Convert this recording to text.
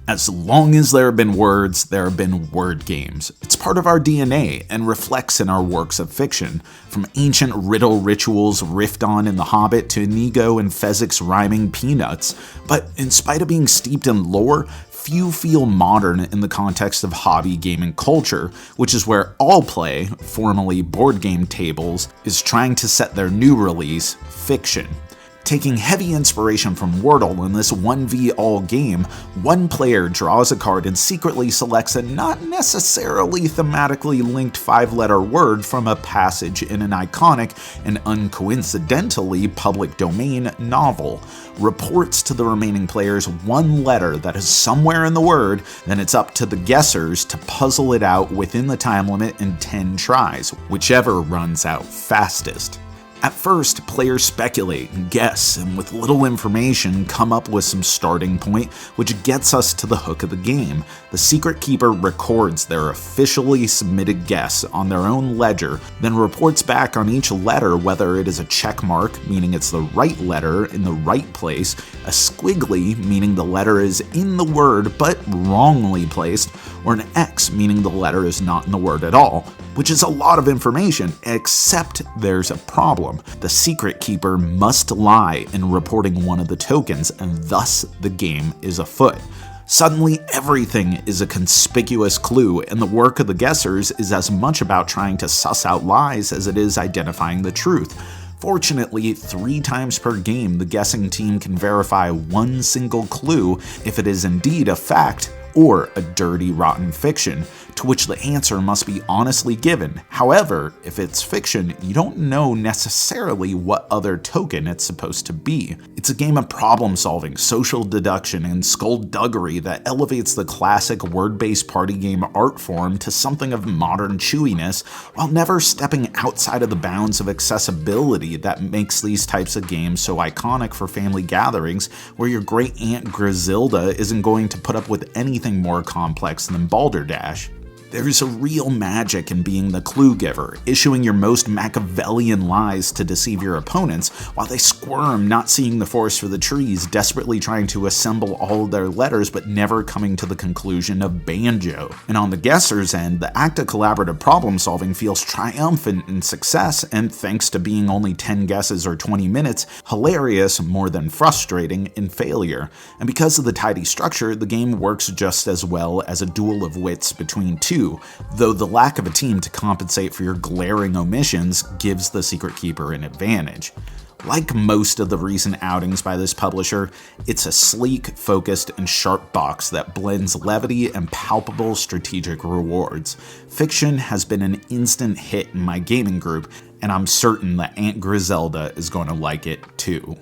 As long as there have been words, there have been word games. It's part of our DNA and reflects in our works of fiction, from ancient riddle rituals riffed on in The Hobbit to Inigo and Fezzik's rhyming peanuts. But in spite of being steeped in lore, few feel modern in the context of hobby gaming culture, which is where All Play, formerly Board Game Tables, is trying to set their new release, Fiction. Taking heavy inspiration from Wordle in this 1v-all game, one player draws a card and secretly selects a not necessarily thematically linked 5-letter word from a passage in an iconic and uncoincidentally public domain novel, reports to the remaining players one letter that is somewhere in the word, then it's up to the guessers to puzzle it out within the time limit in 10 tries, whichever runs out fastest. At first, players speculate and guess, and with little information come up with some starting point, which gets us to the hook of the game. The Secret Keeper records their officially submitted guess on their own ledger, then reports back on each letter whether it is a check mark, meaning it's the right letter in the right place, a squiggly, meaning the letter is in the word but wrongly placed, or an X, meaning the letter is not in the word at all. Which is a lot of information, except there's a problem. The Secret Keeper must lie in reporting one of the tokens, and thus the game is afoot. Suddenly, everything is a conspicuous clue, and the work of the guessers is as much about trying to suss out lies as it is identifying the truth. Fortunately, 3 times per game, the guessing team can verify one single clue if it is indeed a fact or a dirty, rotten fiction, to which the answer must be honestly given. However, if it's fiction, you don't know necessarily what other token it's supposed to be. It's a game of problem-solving, social deduction, and skullduggery that elevates the classic word-based party game art form to something of modern chewiness, while never stepping outside of the bounds of accessibility that makes these types of games so iconic for family gatherings, where your great-aunt Griselda isn't going to put up with anything more complex than Balderdash. There's a real magic in being the clue giver, issuing your most Machiavellian lies to deceive your opponents while they squirm, not seeing the forest for the trees, desperately trying to assemble all of their letters but never coming to the conclusion of banjo. And on the guesser's end, the act of collaborative problem solving feels triumphant in success, and thanks to being only 10 guesses or 20 minutes, hilarious more than frustrating in failure. And because of the tidy structure, the game works just as well as a duel of wits between two, though the lack of a team to compensate for your glaring omissions gives the Secret Keeper an advantage. Like most of the recent outings by this publisher, it's a sleek, focused, and sharp box that blends levity and palpable strategic rewards. Fiction has been an instant hit in my gaming group, and I'm certain that Aunt Griselda is going to like it too.